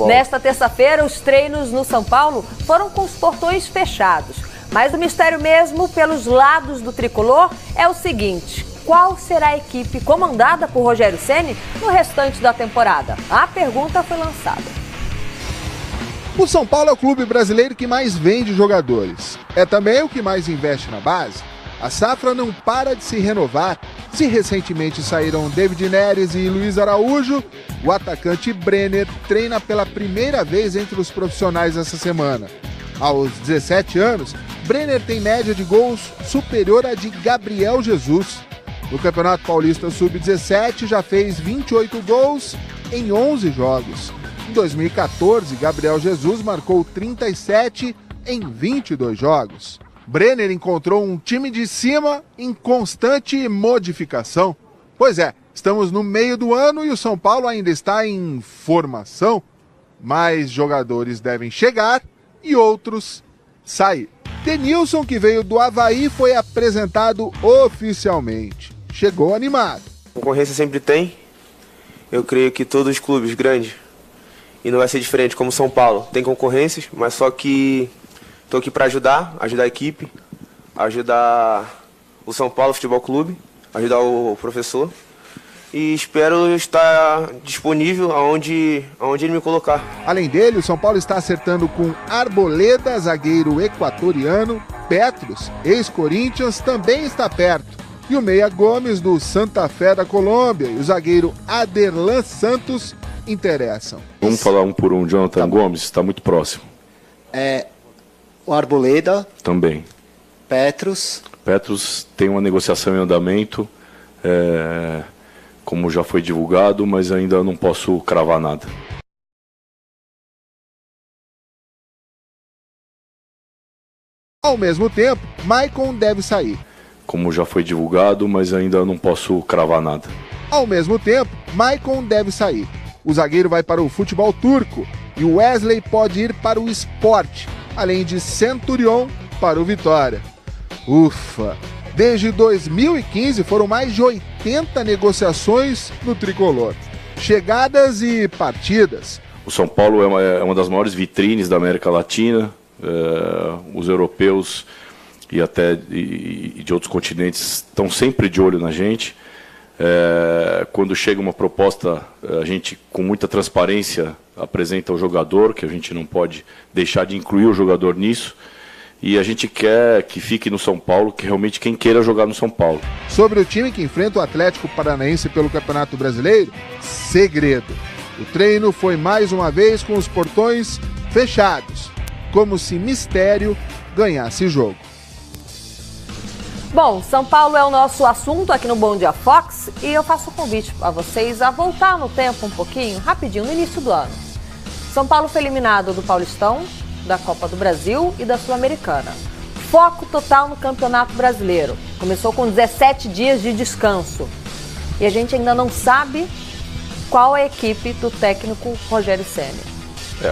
Nesta terça-feira, os treinos no São Paulo foram com os portões fechados. Mas o mistério mesmo, pelos lados do tricolor, é o seguinte: qual será a equipe comandada por Rogério Ceni no restante da temporada? A pergunta foi lançada. O São Paulo é o clube brasileiro que mais vende jogadores. É também o que mais investe na base. A safra não para de se renovar. Se recentemente saíram David Neres e Luiz Araújo, o atacante Brenner treina pela primeira vez entre os profissionais essa semana. Aos 17 anos, Brenner tem média de gols superior à de Gabriel Jesus. No Campeonato Paulista Sub-17 já fez 28 gols em 11 jogos. Em 2014, Gabriel Jesus marcou 37 em 22 jogos. Brenner encontrou um time de cima em constante modificação. Pois é, estamos no meio do ano e o São Paulo ainda está em formação. Mais jogadores devem chegar e outros sair. Denilson, que veio do Avaí, foi apresentado oficialmente. Chegou animado. Concorrência sempre tem. Eu creio que todos os clubes grandes, e não vai ser diferente como São Paulo, tem concorrências, mas só que estou aqui para ajudar a equipe, ajudar o São Paulo Futebol Clube, ajudar o professor. E espero estar disponível aonde ele me colocar. Além dele, o São Paulo está acertando com Arboleda, zagueiro equatoriano. Petros, ex-Corinthians, também está perto. E o meia Gomes, do Santa Fé da Colômbia, e o zagueiro Aderlan Santos interessam. Vamos falar um por um. Jonathan Gomes está muito próximo. O Arboleda. Também. Petros tem uma negociação em andamento. Como já foi divulgado, mas ainda não posso cravar nada. Ao mesmo tempo, Maicon deve sair. Como já foi divulgado, mas ainda não posso cravar nada. Ao mesmo tempo, Maicon deve sair. O zagueiro vai para o futebol turco e o Wesley pode ir para o Sport, além de Centurion para o Vitória. Ufa! Desde 2015 foram mais de 80 negociações no tricolor. Chegadas e partidas. O São Paulo é uma das maiores vitrines da América Latina. Os europeus e até de outros continentes estão sempre de olho na gente. Quando chega uma proposta, a gente com muita transparência apresenta o jogador, que a gente não pode deixar de incluir o jogador nisso. E a gente quer que fique no São Paulo, que realmente quem queira jogar no São Paulo. Sobre o time que enfrenta o Atlético Paranaense pelo Campeonato Brasileiro, segredo. O treino foi mais uma vez com os portões fechados, como se mistério ganhasse jogo. Bom, São Paulo é o nosso assunto aqui no Bom Dia Fox e eu faço um convite a vocês a voltar no tempo um pouquinho, rapidinho, no início do ano. São Paulo foi eliminado do Paulistão, da Copa do Brasil e da Sul-Americana. Foco total no Campeonato Brasileiro. Começou com 17 dias de descanso. E a gente ainda não sabe qual é a equipe do técnico Rogério Ceni.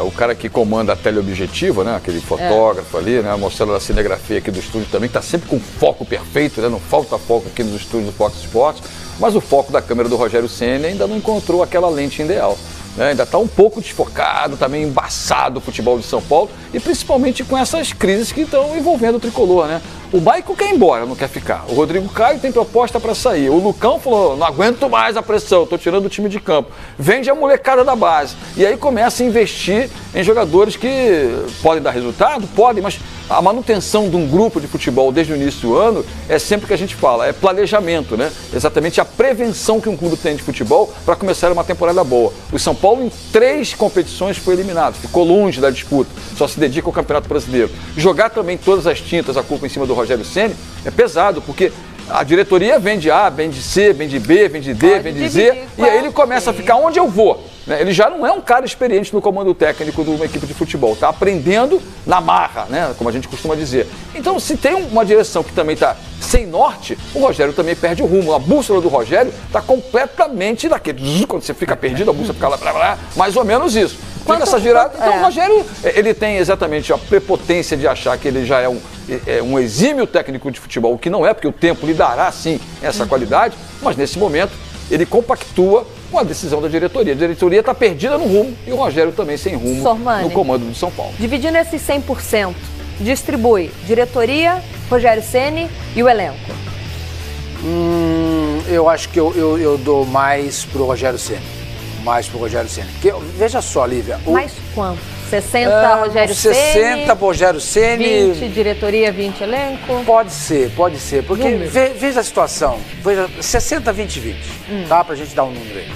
O cara que comanda a teleobjetiva, né? Aquele fotógrafo ali, né? Mostrando a cinegrafia aqui do estúdio também, está sempre com foco perfeito, né? Não falta foco aqui nos estúdios do Fox Sports, mas o foco da câmera do Rogério Ceni ainda não encontrou aquela lente ideal. Ainda está um pouco desfocado, está meio embaçado o futebol de São Paulo e principalmente com essas crises que estão envolvendo o tricolor, né? O Maicon quer ir embora, não quer ficar. O Rodrigo Caio tem proposta para sair. O Lucão falou, não aguento mais a pressão, estou tirando o time de campo. Vende a molecada da base. E aí começa a investir em jogadores que podem dar resultado? Podem, mas a manutenção de um grupo de futebol desde o início do ano é sempre o que a gente fala, é planejamento, né? Exatamente a prevenção que um clube tem de futebol para começar uma temporada boa. O São Paulo em 3 competições foi eliminado, ficou longe da disputa, só se dedica ao Campeonato Brasileiro. Jogar também todas as tintas, a culpa em cima do Rogério Ceni, é pesado, porque a diretoria vende A, vende C, vende B, vende D, vende Z, e aí ele começa a ficar onde eu vou. Ele já não é um cara experiente no comando técnico de uma equipe de futebol, está aprendendo na marra, né? Como a gente costuma dizer. Então, se tem uma direção que também está sem norte, o Rogério também perde o rumo. A bússola do Rogério está completamente daquele... Quando você fica perdido, a bússola fica lá, mais ou menos isso. Fica essa girada. Então, o Rogério, ele tem exatamente a prepotência de achar que ele já é um exímio técnico de futebol, o que não é, porque o tempo lhe dará, sim, essa qualidade, mas nesse momento ele compactua com a decisão da diretoria. A diretoria está perdida no rumo e o Rogério também sem rumo Sormani, no comando do São Paulo. Dividindo esses 100%, distribui diretoria, Rogério Ceni e o elenco. Eu acho que eu dou mais pro Rogério Ceni. Porque, veja só, Lívia. Mais quanto? 60 Rogério Ceni? 60 pro Rogério Ceni. 20 diretoria, 20 elenco? Pode ser. Porque veja a situação. Veja, 60, 20, 20. Tá? Pra gente dar um número aí.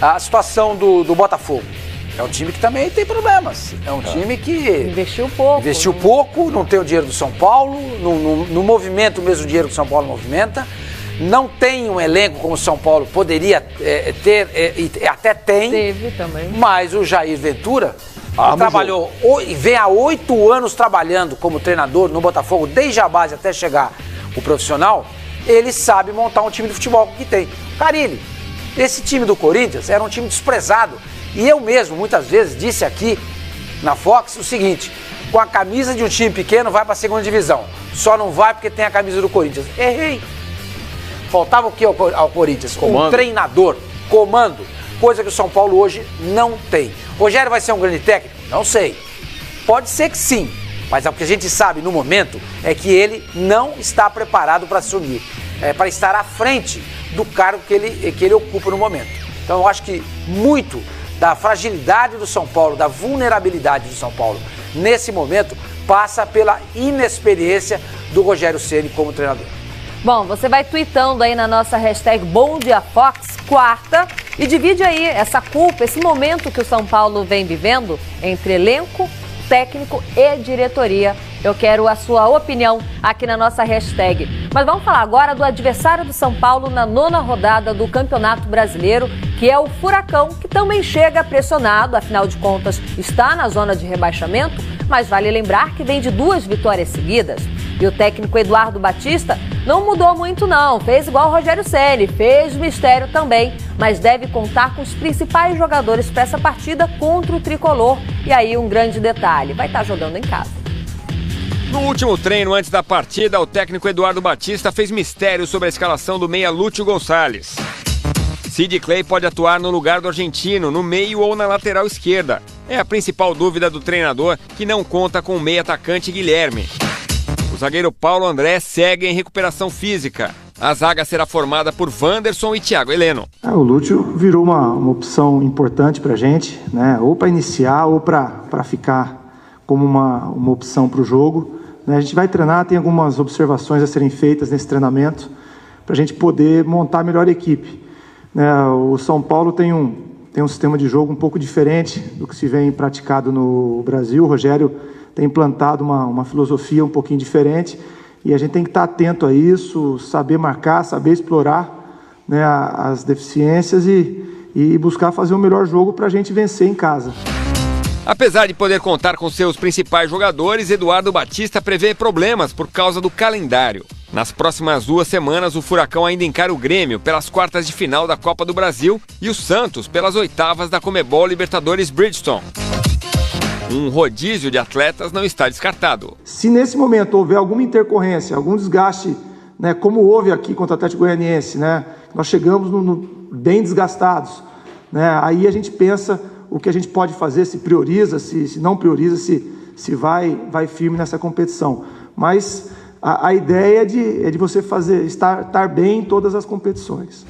A situação do Botafogo. É um time que também tem problemas. É um time que... Investiu pouco. Não tem o dinheiro do São Paulo. No movimento, o mesmo dinheiro que o São Paulo movimenta. Não tem um elenco como o São Paulo poderia ter, e até tem. Teve também. Mas o Jair Ventura trabalhou, vem há 8 anos trabalhando como treinador no Botafogo, desde a base até chegar o profissional. Ele sabe montar um time de futebol que tem. Carille, esse time do Corinthians era um time desprezado. E eu mesmo, muitas vezes, disse aqui na Fox o seguinte: com a camisa de um time pequeno vai para a segunda divisão. Só não vai porque tem a camisa do Corinthians. Errei. Faltava o que ao Corinthians? Um treinador, comando, coisa que o São Paulo hoje não tem. Rogério vai ser um grande técnico? Não sei. Pode ser que sim, mas o que a gente sabe no momento é que ele não está preparado para assumir, para estar à frente do cargo que ele ocupa no momento. Então eu acho que muito da fragilidade do São Paulo, da vulnerabilidade do São Paulo, nesse momento, passa pela inexperiência do Rogério Ceni como treinador. Bom, você vai tweetando aí na nossa hashtag BomDiaFox, quarta, e divide aí essa culpa, esse momento que o São Paulo vem vivendo entre elenco, técnico e diretoria. Eu quero a sua opinião aqui na nossa hashtag. Mas vamos falar agora do adversário do São Paulo na 9ª rodada do Campeonato Brasileiro, que é o Furacão, que também chega pressionado, afinal de contas está na zona de rebaixamento, mas vale lembrar que vem de 2 vitórias seguidas. E o técnico Eduardo Batista não mudou muito não, fez igual o Rogério Ceni, fez mistério também, mas deve contar com os principais jogadores para essa partida contra o Tricolor. E aí um grande detalhe, vai estar jogando em casa. No último treino antes da partida, o técnico Eduardo Batista fez mistério sobre a escalação do meia Lúcio Gonçalves. Sid Clay pode atuar no lugar do argentino, no meio ou na lateral esquerda. É a principal dúvida do treinador, que não conta com o meia atacante Guilherme. O zagueiro Paulo André segue em recuperação física. A zaga será formada por Wanderson e Thiago Heleno. O Lúcio virou uma opção importante para a gente, né? Ou para iniciar ou para ficar como uma opção para o jogo. A gente vai treinar, tem algumas observações a serem feitas nesse treinamento para a gente poder montar a melhor equipe. O São Paulo tem um sistema de jogo um pouco diferente do que se vem praticado no Brasil. O Rogério tem implantado uma filosofia um pouquinho diferente e a gente tem que estar atento a isso, saber marcar, saber explorar, né, as deficiências e buscar fazer o melhor jogo para a gente vencer em casa. Apesar de poder contar com seus principais jogadores, Eduardo Batista prevê problemas por causa do calendário. Nas próximas 2 semanas, o Furacão ainda encara o Grêmio pelas quartas de final da Copa do Brasil e o Santos pelas oitavas da Conmebol Libertadores Bridgestone. Um rodízio de atletas não está descartado. Se nesse momento houver alguma intercorrência, algum desgaste, né, como houve aqui contra o Atlético Goianiense, né, nós chegamos bem desgastados, né, aí a gente pensa o que a gente pode fazer, se prioriza, se não prioriza, se vai firme nessa competição. Mas a ideia é de você estar bem em todas as competições.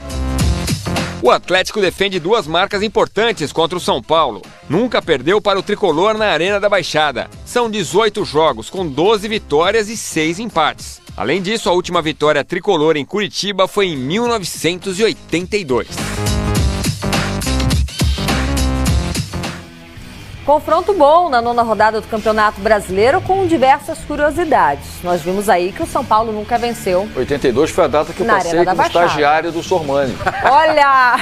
O Atlético defende 2 marcas importantes contra o São Paulo. Nunca perdeu para o Tricolor na Arena da Baixada. São 18 jogos, com 12 vitórias e 6 empates. Além disso, a última vitória tricolor em Curitiba foi em 1982. Confronto bom na 9ª rodada do Campeonato Brasileiro com diversas curiosidades. Nós vimos aí que o São Paulo nunca venceu. 82 foi a data que eu passei como estagiário do Sormani. Olha!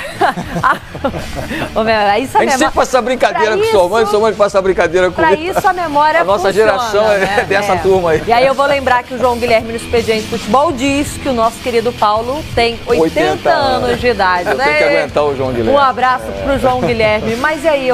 A gente sempre faz essa brincadeira com o Sormani faz essa brincadeira com ele. Pra isso a memória A nossa geração é dessa turma aí. E aí eu vou lembrar que o João Guilherme no Expediente Futebol diz que o nosso querido Paulo tem 80 anos de idade. Eu tenho que aguentar o João Guilherme. Um abraço pro João Guilherme. Mas e aí,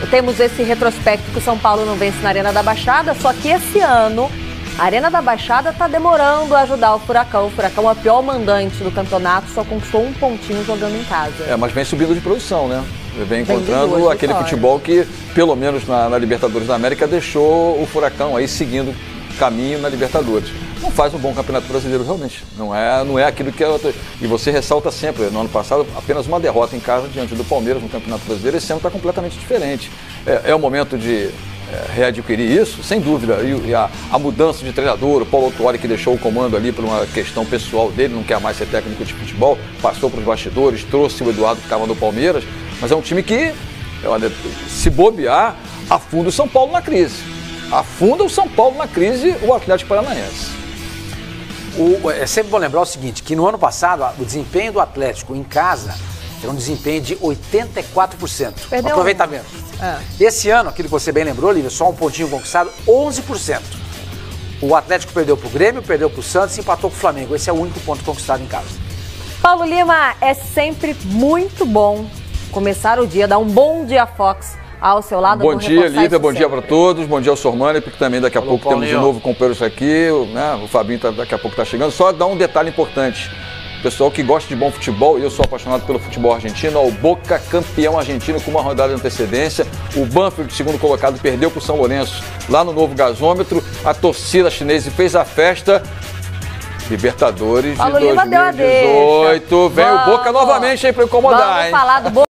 temos esse retrospecto que o São Paulo não vence na Arena da Baixada, só que esse ano A Arena da Baixada está demorando a ajudar o Furacão. O Furacão é o pior mandante do campeonato, só conquistou um pontinho jogando em casa. Mas vem subindo de produção, né? Vem encontrando aquele futebol que, pelo menos na Libertadores da América, deixou o Furacão aí seguindo caminho na Libertadores. Não faz um bom campeonato brasileiro, realmente. Não é aquilo que é outro. E você ressalta sempre, no ano passado, apenas uma derrota em casa diante do Palmeiras no Campeonato Brasileiro. Esse ano está completamente diferente. É o momento de readquirir isso, sem dúvida. E a mudança de treinador, o Paulo Autuori, que deixou o comando ali por uma questão pessoal dele, não quer mais ser técnico de futebol, passou para os bastidores, trouxe o Eduardo que estava no Palmeiras, mas é um time que, olha, se bobear, afunda o São Paulo na crise. Afunda o São Paulo na crise, o Atlético Paranaense. É sempre bom lembrar o seguinte, que no ano passado o desempenho do Atlético em casa era um desempenho de 84%. Perdeu Aproveitamento. Esse ano, aquilo que você bem lembrou, Lívia, só um pontinho conquistado, 11%. O Atlético perdeu pro Grêmio, perdeu pro Santos e empatou com o Flamengo. Esse é o único ponto conquistado em casa. Paulo Lima, é sempre muito bom começar o dia, dar um bom dia Fox ao seu lado. Bom dia, Lívia, bom dia para todos, bom dia ao Sormani, porque também daqui a pouco Paulinho. temos de novo companheiros aqui, né? O Fabinho daqui a pouco está chegando. Só dar um detalhe importante. Pessoal que gosta de bom futebol, e eu sou apaixonado pelo futebol argentino, o Boca campeão argentino com uma rodada de antecedência. O Banfield, segundo colocado, perdeu para o São Lourenço lá no novo gasômetro. A torcida chinesa fez a festa. Libertadores Paulo de 2018. Vem o Boca novamente aí para incomodar, Vamos falar do Boca.